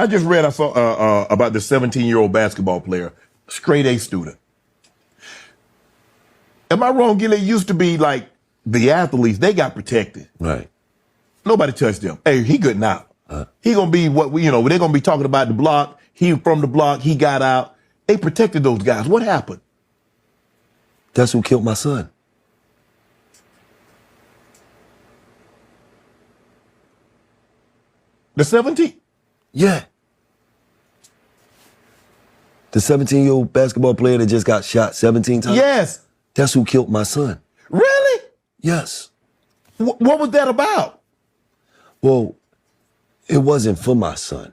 I just read, I saw about the 17-year-old basketball player, straight A student. Am I wrong, Gillie? It used to be like the athletes, they got protected. Right. Nobody touched him. Hey, he good now. He gonna be what we, they're gonna be talking about the block. He from the block, he got out. They protected those guys. What happened? That's who killed my son. The 17? Yeah. The 17-year-old basketball player that just got shot 17 times? Yes. That's who killed my son. Really? Yes. What was that about? Well, it wasn't for my son.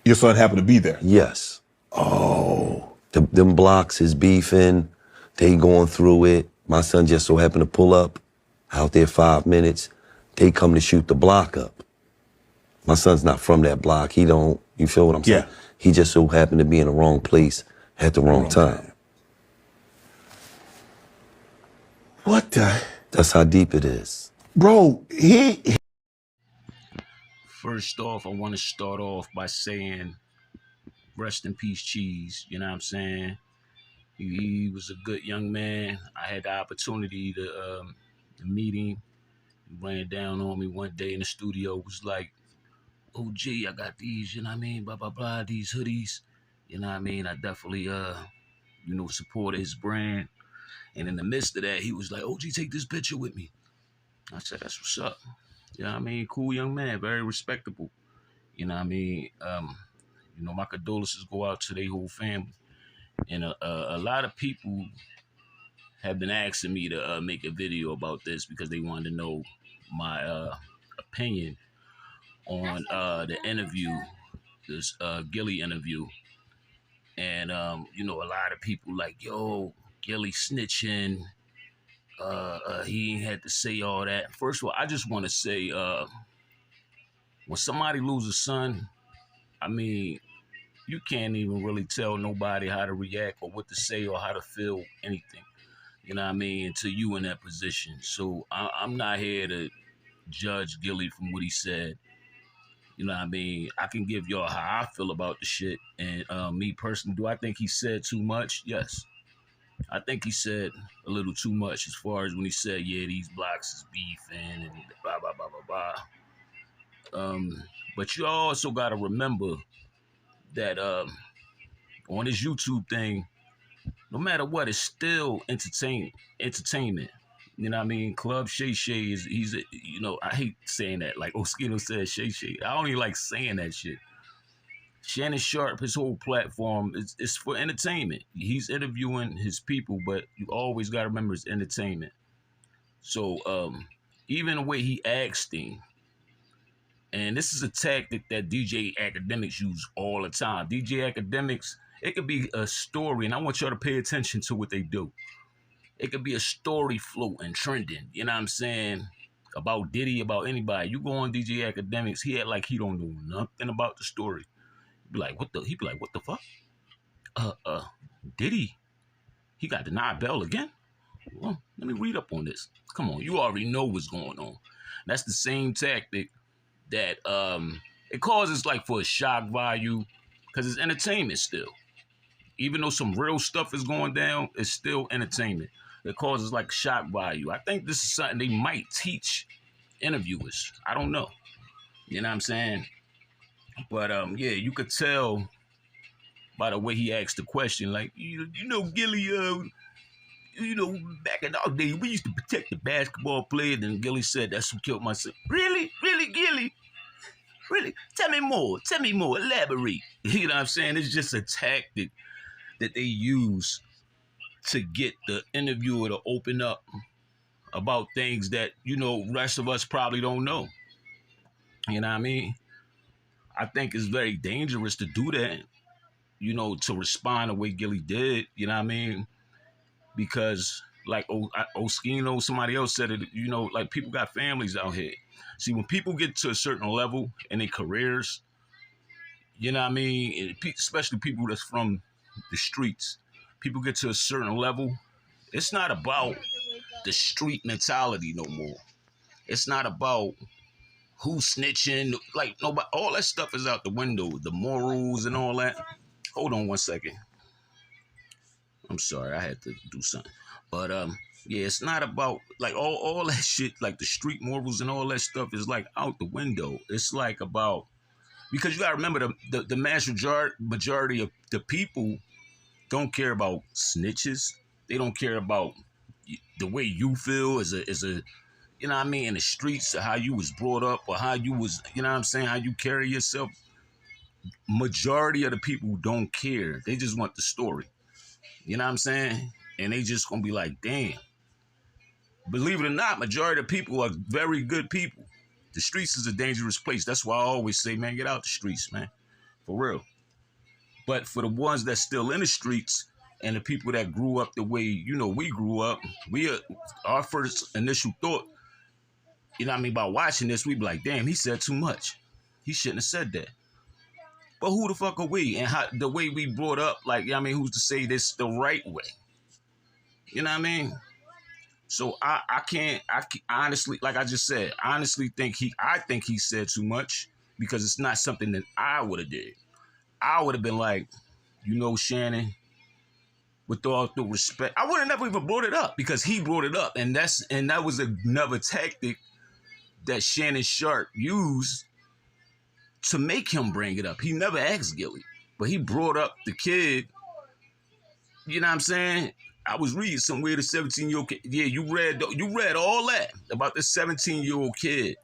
Your son happened to be there? Yes. Oh. Them blocks is beefing. They going through it. My son just so happened to pull up out there 5 minutes. They come to shoot the block up. My son's not from that block. He don't, you feel what I'm saying? Yeah. He just so happened to be in the wrong place at the wrong time. What the? That's how deep it is. Bro, First off, I want to start off by saying, rest in peace, Cheese. You know what I'm saying? He was a good young man. I had the opportunity to meet him. He ran down on me one day in the studio. Was like, "Oh, gee, I got these, you know what I mean? Blah, blah, blah, these hoodies." You know what I mean? I definitely, supported his brand. And in the midst of that, he was like, "Oh, gee, take this picture with me." I said, "That's what's up." You know what I mean? Cool young man, very respectable. You know what I mean? My condolences go out to their whole family. And a lot of people have been asking me to make a video about this because they wanted to know my opinion on the interview, this Gillie interview. And, a lot of people like, yo, Gillie snitching. He ain't had to say all that. First of all, I just want to say, when somebody loses a son, I mean, you can't even really tell nobody how to react or what to say or how to feel anything. You know what I mean? Until you in that position. So I'm not here to judge Gillie from what he said. You know what I mean? I can give y'all how I feel about the shit. And me personally, do I think he said too much? Yes. I think he said a little too much as far as when he said, yeah, these blocks is beefing and blah, blah, blah, blah, blah. But you also got to remember that on this YouTube thing, no matter what, it's still entertainment. You know what I mean? Club Shay he's I hate saying that. Like Oskino said, Shay. I don't even like saying that shit. Shannon Sharp, his whole platform is for entertainment. He's interviewing his people, but you always got to remember it's entertainment. So even the way he asked him, and this is a tactic that DJ academics use all the time. DJ academics, it could be a story, and I want y'all to pay attention to what they do. It could be a story floating, trending, you know what I'm saying, about Diddy, about anybody. You go on DJ academics, he act like he don't know nothing about the story. He'd be like, what the fuck? Diddy, he got denied bail again? Well, let me read up on this. Come on, you already know what's going on. That's the same tactic that it causes like for a shock value because it's entertainment still. Even though some real stuff is going down, it's still entertainment. It causes like shock value. I think this is something they might teach interviewers. I don't know. You know what I'm saying? But yeah, you could tell by the way he asked the question, like, Gillie, back in our day, we used to protect the basketball players, and Gillie said, that's who killed my son. Really? Really, Gillie? Really? Tell me more. Elaborate. You know what I'm saying? It's just a tactic that they use to get the interviewer to open up about things that, rest of us probably don't know. You know what I mean? I think it's very dangerous to do that, to respond the way Gillie did, you know what I mean? Because like Oskino, somebody else said it, like people got families out here. See, when people get to a certain level in their careers, you know what I mean? Especially people that's from the streets, people get to a certain level. It's not about the street mentality no more. It's not about who snitching, like nobody, all that stuff is out the window. The morals and all that. Hold on 1 second. I'm sorry, I had to do something. But yeah, it's not about like all that shit, like the street morals and all that stuff is like out the window. It's like about, because you gotta remember the mass majority of the people don't care about snitches. They don't care about the way you feel as a you know what I mean, in the streets, or how you was brought up, or how you was, you know what I'm saying, how you carry yourself. Majority of the people don't care. They just want the story. You know what I'm saying? And they just gonna be like, damn. Believe it or not, majority of people are very good people. The streets is a dangerous place. That's why I always say, man, get out the streets, man. For real. But for the ones that's still in the streets and the people that grew up the way, you know, we grew up, our first initial thought, you know what I mean, by watching this, we'd be like, damn, he said too much. He shouldn't have said that. But who the fuck are we? And how the way we brought up, like, you know what I mean, who's to say this the right way? You know what I mean? So I honestly, like I just said, I think he said too much, because it's not something that I would have did. I would have been like, you know, Shannon, with all due respect, I would have never even brought it up, because he brought it up, and that was another tactic that Shannon Sharp used to make him bring it up. He never asked Gillie, but he brought up the kid. You know what I'm saying? I was reading somewhere the 17-year-old kid. Yeah, you read all that about the 17-year-old kid.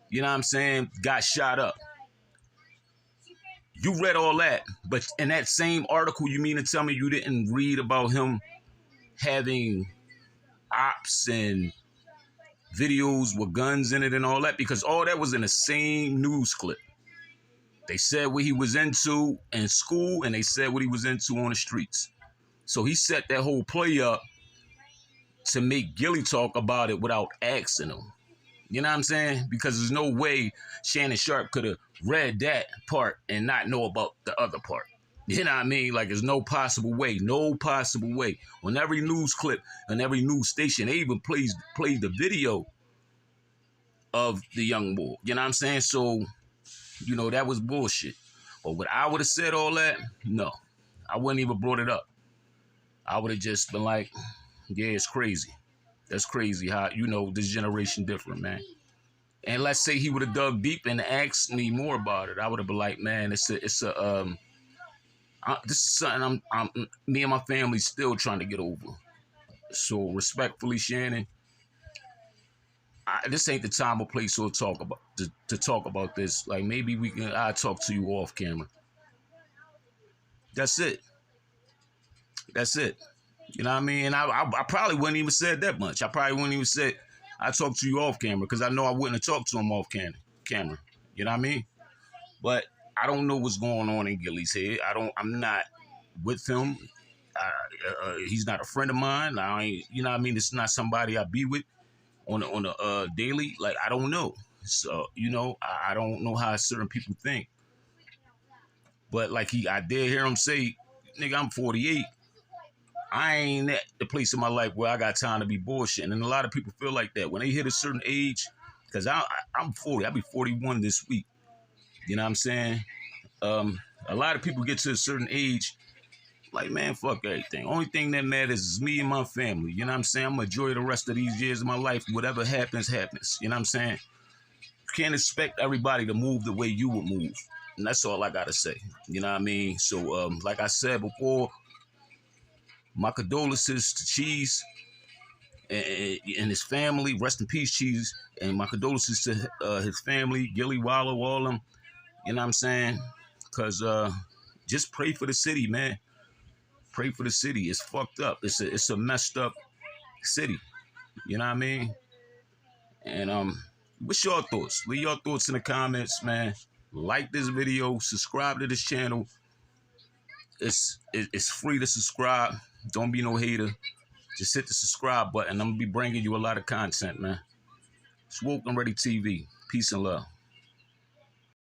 You know what I'm saying? Got shot up. You read all that, but in that same article, you mean to tell me you didn't read about him having ops and videos with guns in it and all that? Because all that was in the same news clip. They said what he was into in school, and they said what he was into on the streets. So he set that whole play up to make Gillie talk about it without asking him. You know what I'm saying? Because there's no way Shannon Sharp could have read that part and not know about the other part. You know what I mean? Like, there's no possible way. No possible way. On every news clip, on every news station, they even played the video of the young boy. You know what I'm saying? So, you know, that was bullshit. But what I would have said all that, no. I wouldn't even brought it up. I would have just been like, yeah, it's crazy. That's crazy how, you know, this generation different, man. And let's say he would have dug deep and asked me more about it. I would have been like, man, this is something me and my family still trying to get over. So respectfully, Shannon, this ain't the time or place to talk about this. Like, maybe I'll talk to you off camera. That's it. That's it. You know what I mean? And I probably wouldn't even said that much. I probably wouldn't even said, I talked to you off camera, because I know I wouldn't have talked to him off camera. You know what I mean? But I don't know what's going on in Gillie's head. I'm not with him. He's not a friend of mine. You know what I mean? It's not somebody I be with on a daily. Like, I don't know. So, you know, I don't know how certain people think. But like I did hear him say, nigga, I'm 48. I ain't at the place in my life where I got time to be bullshitting. And a lot of people feel like that. When they hit a certain age, because I'm 40. I'll be 41 this week. You know what I'm saying? A lot of people get to a certain age, like, man, fuck everything. Only thing that matters is me and my family. You know what I'm saying? I'm going to enjoy the rest of these years of my life. Whatever happens, happens. You know what I'm saying? You can't expect everybody to move the way you would move. And that's all I got to say. You know what I mean? So, like I said before, my condolences to Cheese and his family. Rest in peace, Cheese. And my condolences to his family, Gillie, Wallow, all them. You know what I'm saying? Because just pray for the city, man. Pray for the city. It's fucked up. It's a messed up city. You know what I mean? And what's your thoughts? Leave your thoughts in the comments, man. Like this video. Subscribe to this channel. It's free to subscribe. Don't be no hater. Just hit the subscribe button. I'm going to be bringing you a lot of content, man. It's Woke and Ready TV. Peace and love.